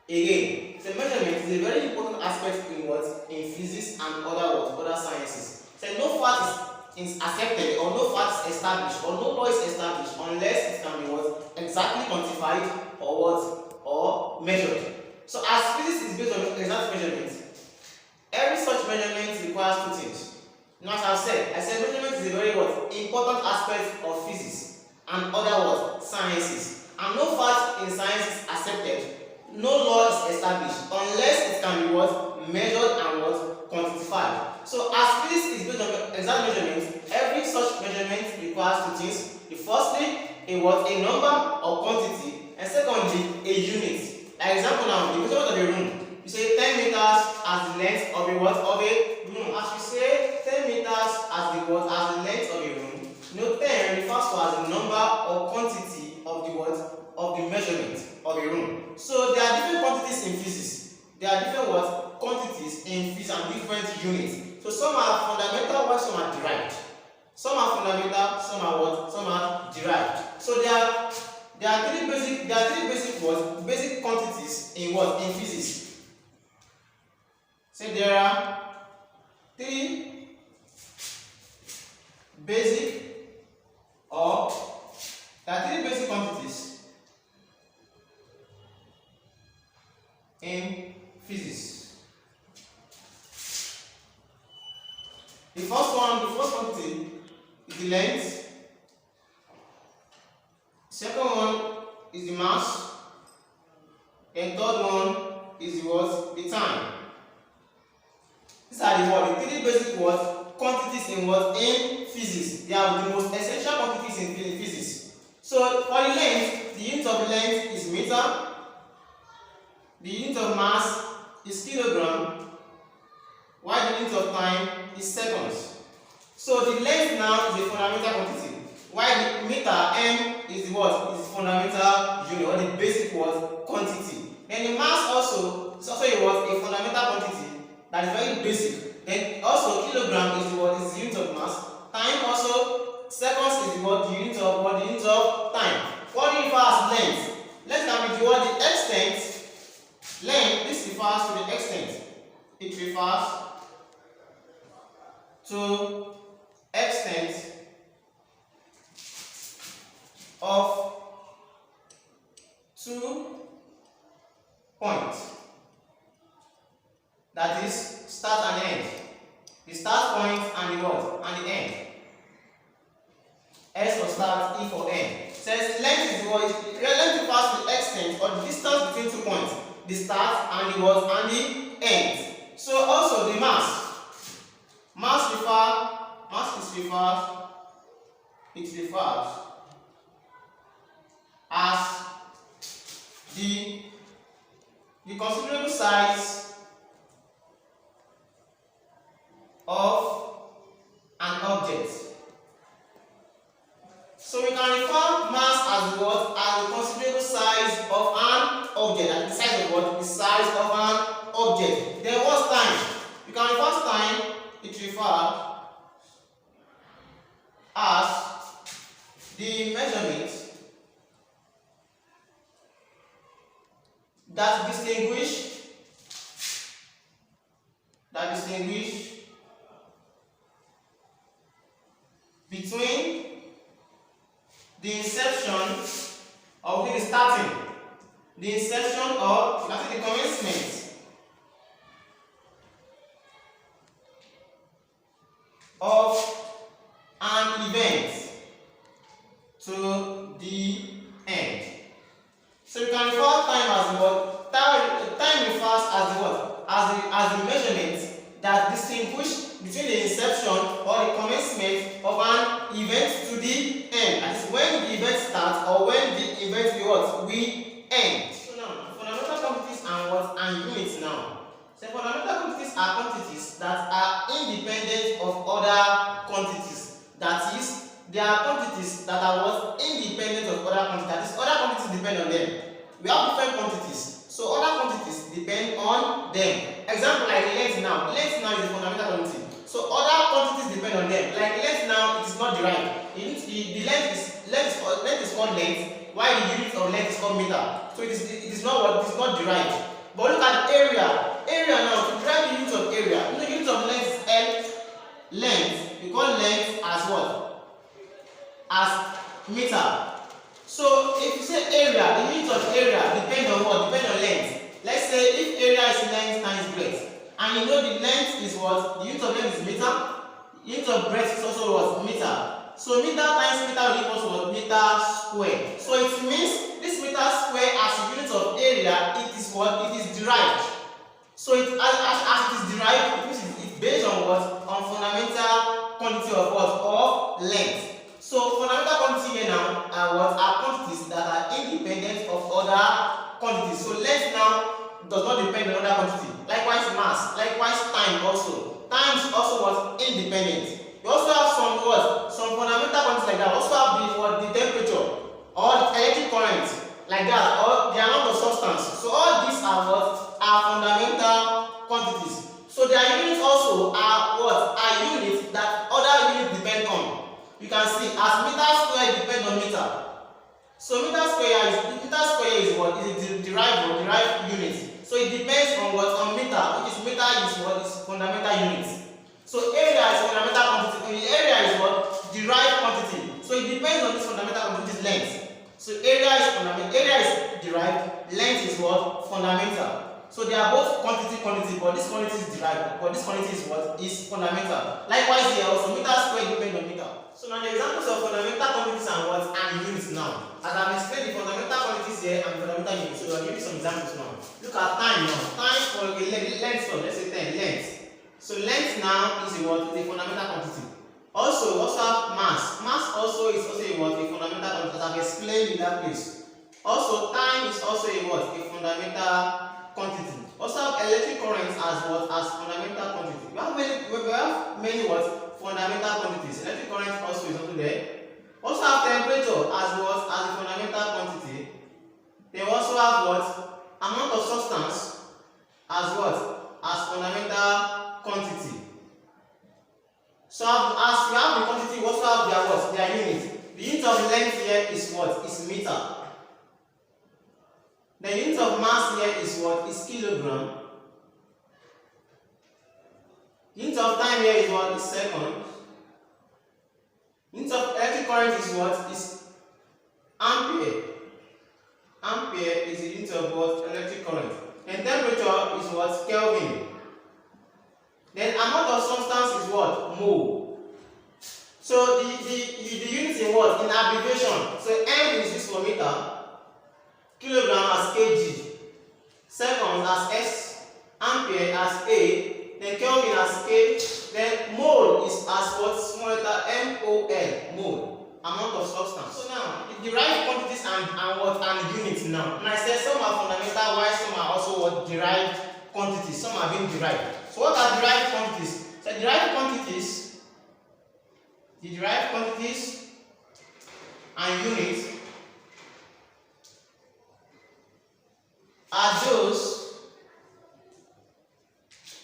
Again, so measurement is a very important aspect in what? In physics and other sciences. So no fact is accepted or no fact is established or no law is established unless it can be what? Exactly quantified or what? Or measured. So as physics is based on exact measurement, every such measurement requires two things. Now as I said measurement is a very what? Important aspect of physics and other what? Sciences. And no fact in science is accepted, no law is established unless it can be what? Measured and what? Quantified. So as physics is based on exact measurement, every such measurement requires two things. The firstly, a what? A number or quantity, and secondly, a unit. Like example now, the measurement of a room. You say 10 meters as the length of a what? Of a room. As you say 10 meters as the what? As the length of a room. You know 10 refers to as the number or quantity of the what? Of the measurement of a room. So there are different quantities in physics. There are different what? Quantities in physics and different units. So some are fundamental while some are derived. Some are fundamental, some are what? Some are derived. So there are three basic what? Basic quantities in what? In physics. So there are three basic quantities in physics. The first quantity is the length. Second one is the mass. And third one is the what? The time. These are the what? The three basic what? Quantities in what? In physics. They are the most essential quantities in physics. So for the length, the unit of length is meter. The unit of mass is kilogram, while the unit of time is seconds. So the length now is a fundamental quantity, while the meter m is the what? Is the fundamental unit or the basic what? Quantity. Then the mass also is also a what? A fundamental quantity that is very basic. Then also kilogram is the what? Is the unit of mass. Time also, seconds is the what? The unit of what? The unit of time. What do you refer as length? Length can be the what? The extent. Length, this refers to the extent. It refers to extent of 2 points. That is start and end. The start point and the what? And the end. S for start, E for end. Says length is the what? Length refers to the extent or the distance between 2 points. The start and the what? And the end. So also the mass. Mass refers as the considerable size of an object. So we can refer mass as what? As the considerable size of an object. And the size of what? The size of an object. Then what's time? You can refer to time. It refers as the measurement that distinguish between the inception of the starting, the inception of the commencement of an event to the end. So you can refer time as what? Time refers as the what? As the measurement that distinguish between the inception or the commencement of an event to the end. That is when the event starts or when the event will end. So now, fundamental quantities and what? And units now. So fundamental quantities are quantities that are independent of other quantities. That is, they are quantities that are what? Independent of other quantities. That is, other quantities depend on them. We have different quantities. So other quantities depend on them. Example like length now. Length now is a fundamental quantity. So other quantities depend on them. Like length now, it is not derived. The length is called length, while the unit of length is called meter. So it is not derived. But look at area. Area now, to derive the unit of area, you know, unit of length is L. Length, we call length as what? As meter. So if you say area, the unit of area depends on what? Depends on length. Let's say if area is length times breadth, and you know the length is what? The unit of length is meter. Unit of breadth is also what? Meter. So meter times meter will equal to what? Meter square. So it means this meter square as unit of area, it is what? It is derived. So it as it is derived, it means it's based on what? On fundamental quantity of what? Of length. So fundamental quantity here now are what? Are quantities that are independent of other quantities. So length now does not depend on other quantity. Likewise mass, likewise time also. Time is also what? Independent. You also have some what? Some fundamental quantities like that. Also have the what? The temperature or the electric current like that, or the amount of substance. So all these are what? Are fundamental quantities. So their units also are what? Are units that other units depend on. You can see as meter square depends on meter. So meter square is what? Is a derived unit. So it depends on what? On meter, which is meter is what? Is fundamental unit. So area is fundamental quantity. Area is what? Derived quantity. So it depends on this fundamental quantity, which is length. So area is derived, length is what? Fundamental. So they are both quantity, but this quantity is derived, but this quantity is what? Is fundamental. Likewise here also, meter square depends on meter. So now the examples of fundamental quantities and what? And units now. As I've explained the fundamental quantities here and fundamental units, so I'll give you some examples now. Look at time now. Time for a length, so let's say 10, length. So length now is a what? Is a fundamental quantity. Also have mass. Mass also is also a what? A fundamental quantity, as I've explained in that place. Also time is also a what? A fundamental quantity. Also have electric current as what? As fundamental quantity. We have many what? Fundamental quantities. Electric current also is also there. Also have temperature as what? As a fundamental quantity. They also have what? Amount of substance as what? As fundamental quantity. So as you have the quantity, you also have their what? Their unit. The unit of length here is what? Is meter. The unit of mass here is what? Is kilogram. Unit of time here is what? Is second. Unit of electric current is what? Is ampere. Ampere is the unit of what? Electric current. And temperature is what? Kelvin. Then amount of substance is what? Mole. So the unit in what? In abbreviation. So M is used for meter. Kilogram as kg, seconds as s, ampere as a, then Kelvin as k, then mole is as what? Small letter M-O-L, mole, amount of substance. So now, the derived quantities and what? And units now. And I said some are fundamental, while some are also what? Derived quantities. Some are being derived. So what are derived quantities? So the derived quantities and units are those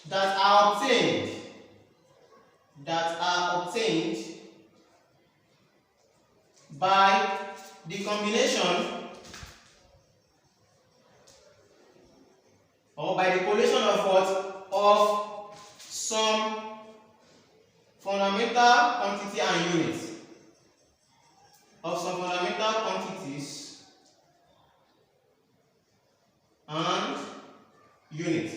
that are obtained by the combination or by the collation of what? Of some fundamental quantity and units. Of some fundamental quantities and units.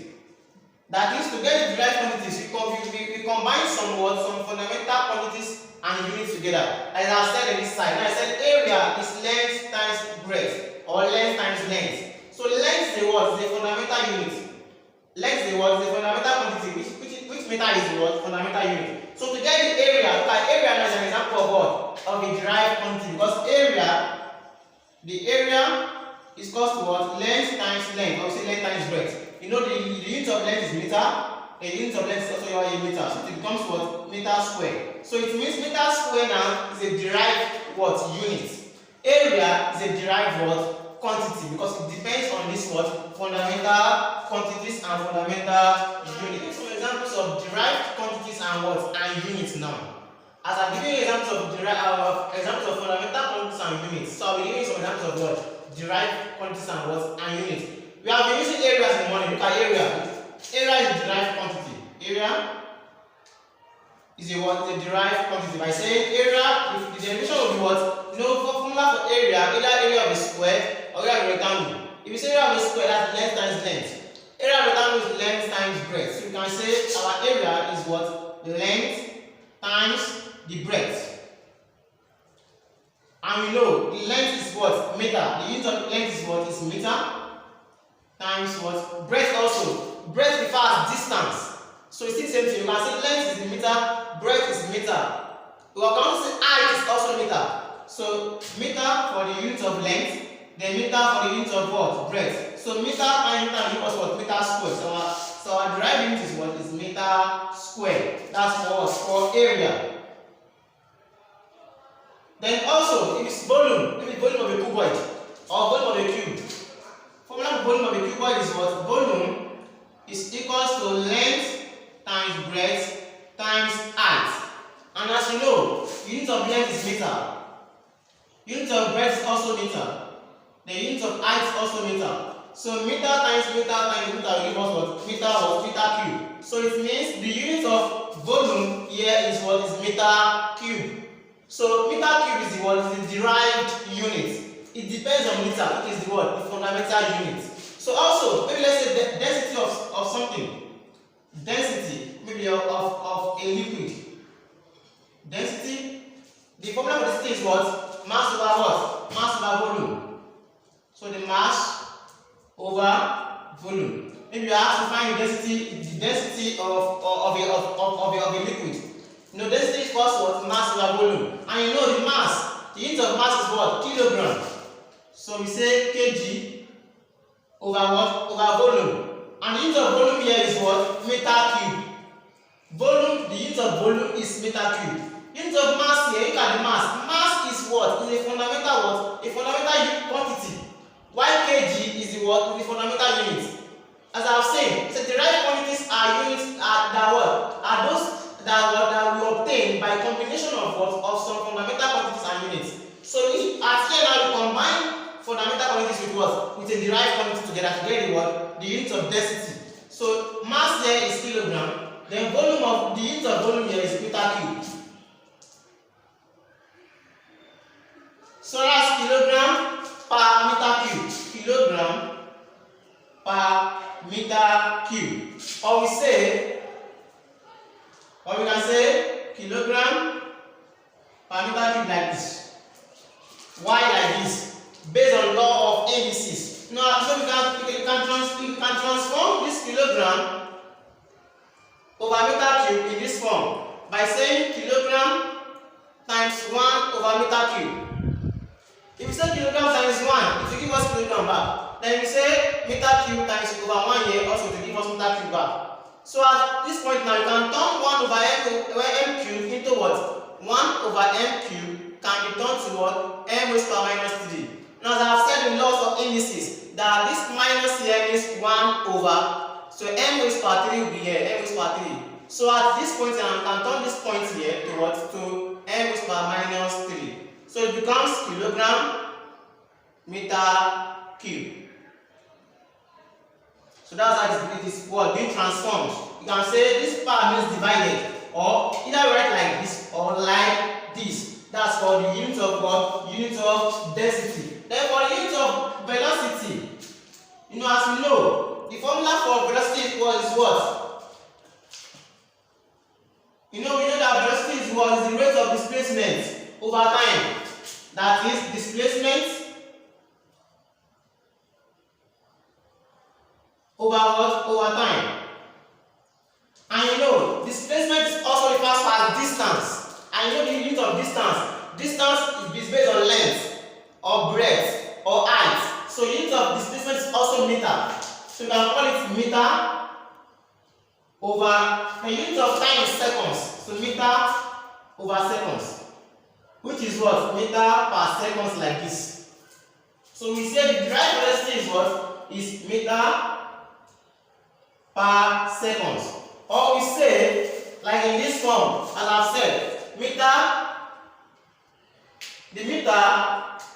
That is, to get the derived quantities, we combine some fundamental quantities and units together. As I said on this side, now I said area is length times breadth or length times length. So length is the what? Is the fundamental unit. Length is the what? Is the fundamental quantity. Which meter is the what? Fundamental unit. So to get the area, look at area as an example of what? Of a derived quantity, because the area is equals to what? Length times length, obviously length times breadth. You know the unit of length is meter, and the unit of length is also your meter. So it becomes what? Meter square. So it means meter square now is a derived what? Unit. Area is a derived what? Quantity, because it depends on this what? Fundamental quantities and fundamental units. Some examples of derived quantities and what? And units now. As I'm giving you examples of fundamental quantities and units, so I'll be giving you some examples of what? Derived quantities and what? And units. We have been using areas in the morning. is a what? Is a derived quantity. By saying area, if the derivation will be what? You know, formula for area, either area of a square or area of a rectangle. If you say area of a square, that's length times length. Area of a rectangle is length times breadth. So you can say our area is what? Length times the breadth. And we know the length is what? Meter. The unit of length is what? Is meter times what? Breadth also. Breadth refers distance. So it's the same thing. You can say length is the meter, breadth is meter. We can also say height is also meter. So meter for the unit of length, then meter for the unit of what? Breadth. So meter times meter gives us what? Meter square. So our derived unit is what? Is meter square. That's for what? For area. Then also, if it's volume, if it's volume of a cuboid or volume of a cube, formula for volume of a cuboid is what? Volume is equals to length times breadth times height. And as you know, unit of length is meter, unit of breadth is also meter, the unit of height is also meter. So meter times meter will give us what? Meter or meter cube. So it means the unit of volume here is what? Is meter cube. So meter cube is the what? Is the derived unit. It depends on meter, which is the what? The fundamental unit. So also, maybe let's say the density of something. Density, maybe of a liquid. Density, the formula for density is what? Mass over what? Mass over volume. So the mass over volume. Maybe you have to find the density of a liquid. You know, density is first what? Mass over volume. And you know the mass, the unit of mass is what? Kilogram. So we say kg over what? Over volume. And the unit of volume here is what? Meter cube. Volume, the unit of volume is meter cube. Unit of mass here, look at the mass. Mass is what? Is a fundamental what? A fundamental quantity. While kg is the what? Is the fundamental unit. As I was saying, so derived quantities are units that what? Are those that we obtain by combination of what? Of some fundamental quantities and units. So at here now we combine fundamental quantities with what? With a derived quantity together to get the what? The unit of density. So mass here is kilogram. Then volume of the unit of volume here is meter cube. So that's kilogram per meter cube. Kilogram per meter cube. Or we can say kilogram per meter cube like this. Why like this? Based on law of indices. Now, so you can transform this kilogram over meter cube in this form by saying kilogram times 1 over meter cube. If you say kilogram times 1, it will give us kilogram back. Then we say meter cube times over 1 here also to give us meter cube back. So at this point now, you can turn 1 over m cube into what? 1 over m cube can be turned to what? M raised to power minus 3. Now as I have said in laws of indices, that this minus here means 1 over, so m raised to power 3 will be here, m raised to power 3. So at this point I can turn this point here to what? To m raised to power minus 3. So it becomes kilogram meter cube. So that's how it is what being transformed. You can say this power means divided, or either write like this or like this. That's for the unit of what? Unit of density. Then for the unit of velocity, you know, as we know, the formula for velocity is what? You know, we know that velocity is what? Is the rate of displacement over time. That is displacement over what? Over time. And you know, displacement is also refers to as distance. And you know the unit of distance. Distance is based on length, or breadth, or height. So unit of displacement is also meter. So you can call it meter over the unit of time is seconds. So meter over seconds. Which is what? Meter per seconds like this. So we say the derived velocity is what? Is meter per seconds. Or we say, like in this form, as I've said, meter, the meter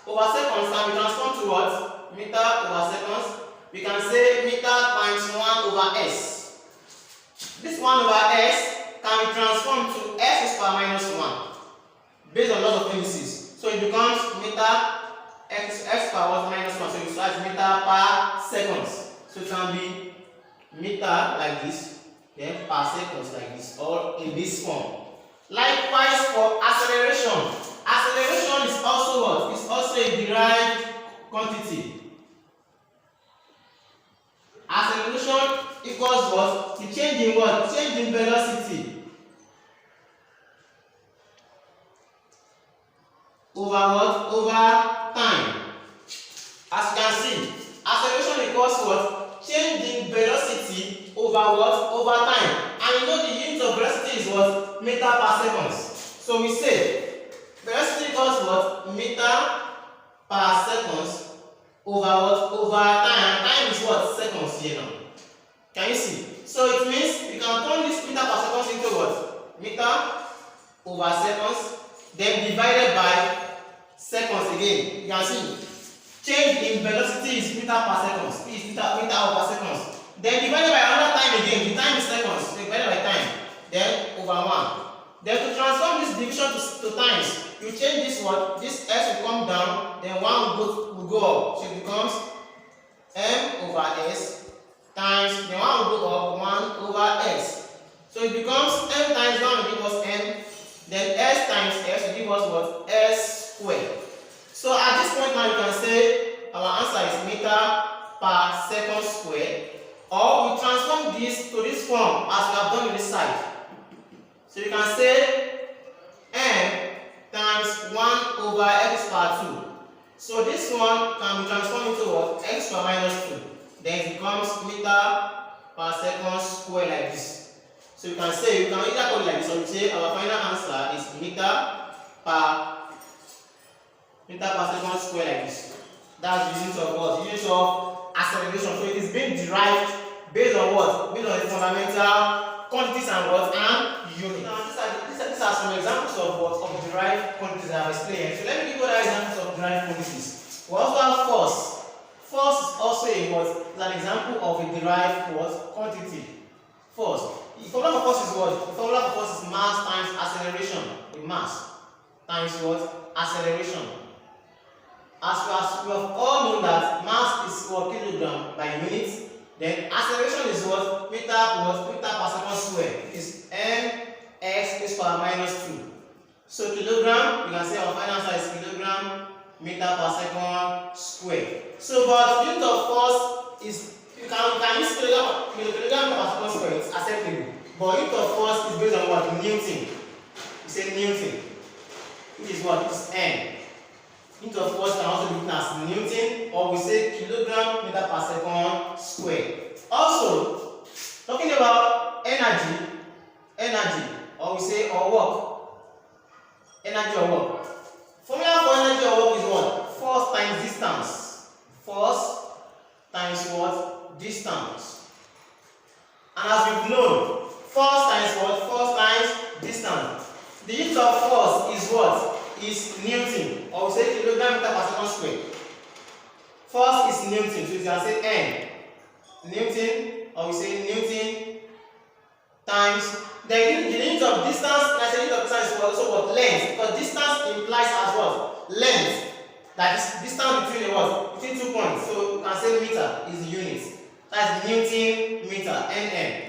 over seconds can be transformed to what? Meter over seconds. We can say meter times 1 over s. This 1 over s can can be transformed to x raised to power minus 1 based on lots of indices. So it becomes meter x power minus 1. So you start meter per seconds. So it can be meter like this, then per seconds like this, or in this form. Likewise for acceleration. Acceleration is also what? It's also a derived quantity. Acceleration equals what? The change in what? Change in velocity over what? Over time. As you can see, acceleration equals what? Change in velocity over what? Over time. And you know the unit of velocity is what? Meter per seconds. So we say velocity equals what? Meter per seconds over what? Over time. And time is what? Seconds here now. Can you see? So it means you can turn this meter per seconds into what? Meter over seconds, then divided by seconds again. You can see change in velocity is meter per seconds. Is meter over seconds. Then divided by another time again. The time is seconds. So divided by time. Then over 1. Then to transform this division to times, you change this one. This s will come down. Then 1 will go up. So it becomes m over s times. Then 1 will go up 1 over s. So it becomes m times 1 will give us m. Then s times s will give us what? S squared. So at this point now you can say our answer is meter per second squared. Or we transform this to this form as we have done on this side. So you can say m times 1 over x power 2. So this one can be transformed into what? X power minus 2. Then it becomes meter per second squared like this. So you can say, you can either call it like this, or you say our final answer is meter per second squared like this. That's the unit of what? The unit of acceleration. So it is being derived based on what? Based on the fundamental quantities and what? And units. Now these are some examples of what? Of derived quantities I have explained. So let me give you other examples of derived quantities. We also have force. Force is also a what? Is an example of a derived what? Quantity. Force. The formula for force is what? The formula for force is mass times acceleration. The mass times what? Acceleration. As we have all known that mass is what? Kilogram by unit. Then acceleration is what? Meter per second square. It is mx raised to power minus 2. So kilogram, you can say our final answer is kilogram meter per second square. So but unit of force is, you can use kilogram per second square, it's acceptable. But unit of force is based on what? Newton. You say Newton. Which is what? It's n. Unit of force can also be written as Newton, or we say kilogram meter per second square. Also, talking about energy, or we say or work. Energy or work. Formula for energy or work is what? Force times distance. Force times what? Distance. And as we've known, force times what? Force times distance. The unit of force is what? Is Newton, or we say kilogram meter per second square. Force is Newton, so you can say n. Newton, or we say Newton times the unit of distance. I say unit of distance is also what? Length, because distance implies as what? Length. That is distance between the what? Between 2 points. So you can say meter is the unit. That's Newton meter, nm.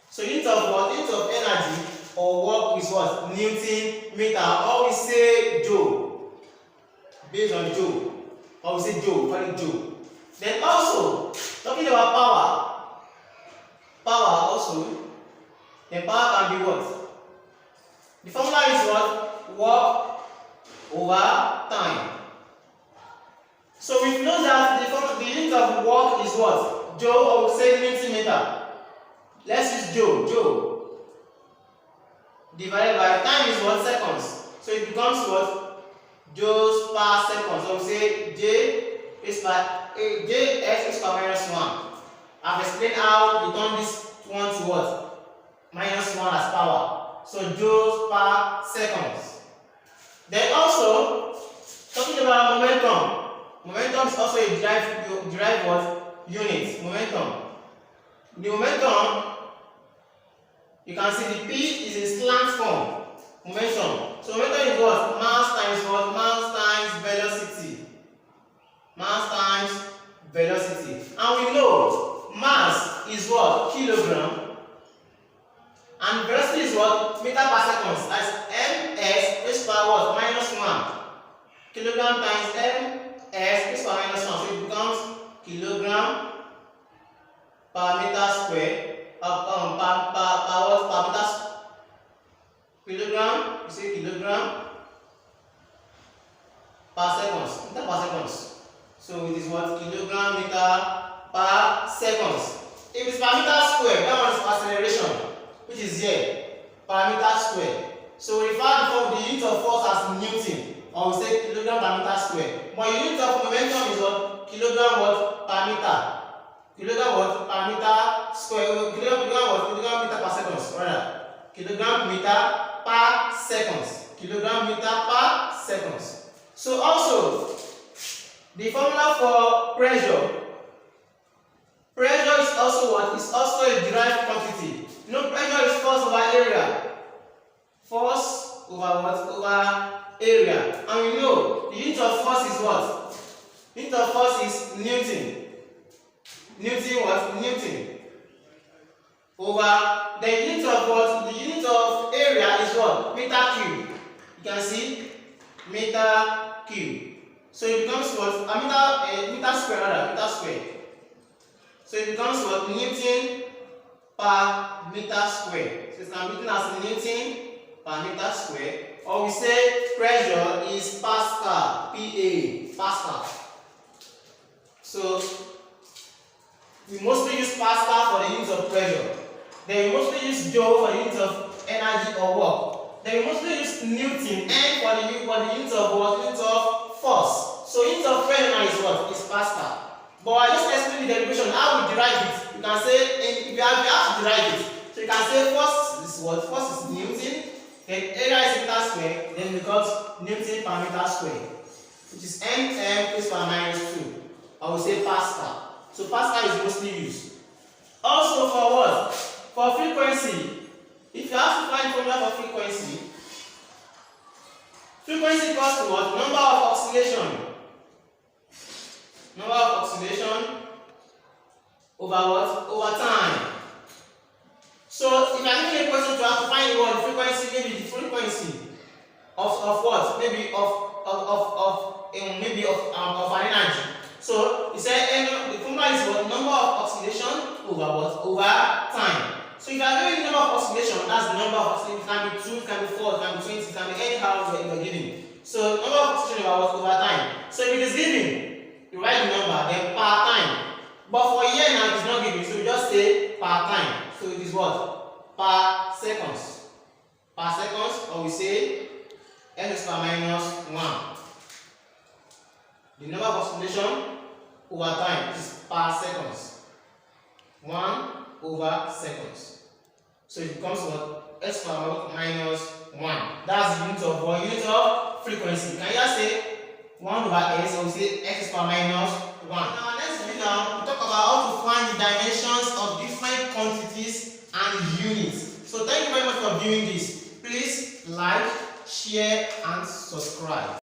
So unit of what? Unit of energy or work is what? Newton meter, or we say joule, based on joule, or we say joule, call it joule. Then also talking about power also, then power can be what? The formula is what? Work over time. So we know that the unit of work is what? Joule, or we say Newton meter. Let's use joule. Divided by time is what? Seconds. So it becomes what? Joules per second. So we say J is by Jx is power minus 1. I've explained how we turn this one to what? Minus 1 as power. So joules per seconds. Then also talking about momentum. Momentum is also a derived what? Unit. Momentum. The momentum You can see the P is in slant form. Momentum. So momentum is what? Mass times what? Mass times velocity. Mass times velocity. And we know mass is what? Kilogram. And velocity is what? Meter per second. That's ms raised to power what? Minus 1. Kilogram times ms raised to power minus 1. So it becomes kilogram per meter square. Per meter kilogram. You say kilogram per seconds. Meter per seconds. So it is what? Kilogram meter per seconds. If it's per meter square, that one is acceleration, which is here, per meter square. So we refer to the unit of force as Newton, or we say kilogram per meter square. But unit of momentum is what? Kilogram what? Per meter. Kilogram what? Per meter square. Kilogram what? Kilogram meter per seconds. Rather, kilogram meter per seconds. Kilogram meter per seconds. So also, the formula for pressure. Pressure is also what? It's also a derived quantity. You know, pressure is force over area. Force over what? Over area. And we know the unit of force is what? Unit of force is Newton. Newton what? Newton. Over the unit of what? The unit of area is what? Meter cube. You can see meter cube. So it becomes what? A meter square rather. Meter square. So it becomes what? Newton per meter square. So it can be written as Newton per meter square. Or we say pressure is Pascal. PA. Pascal. So we mostly use Pascal for the unit of pressure. Then we mostly use Joule for the unit of energy or work. Then we mostly use Newton N for the unit of what? Unit of force. So unit of pressure now is what? Is Pascal. But I just explain the derivation, how we derive it. You can say, if you have to derive it. So you can say force is what? Force is Newton, then area is meter square, then we got Newton per meter square, which is mm raised to minus 2. I will say Pascal. So Pascal is mostly used. Also for what? For frequency. If you have to find formula for frequency, frequency equals to what? Number of oscillation. Number of oscillation over what? Over time. So if I'm giving a question to have to find what? The frequency, maybe the frequency of what? Maybe of an energy. So you say the formula is what? Number of oscillation over what? Over time. So if you are giving the number of oscillation, that's the number of oscillation. It can be 2, it can be 4, it can be 20, it can be anyhow you are giving. So number of oscillation over what? Over time. So if it is given, you write the number, then per time. But for here now, it is not given, so you just say per time. So it is what? Per seconds. Per seconds, or we say s is per minus 1. The number of oscillation over time is per seconds. 1 over seconds. So it becomes what? S per minus 1. That's the unit of what? Unit of frequency. Can you just say 1 over s, or we say x is per minus 1. Now next video, we talk about how to find the dimensions of different quantities and units. So thank you very much for viewing this. Please like, share and subscribe.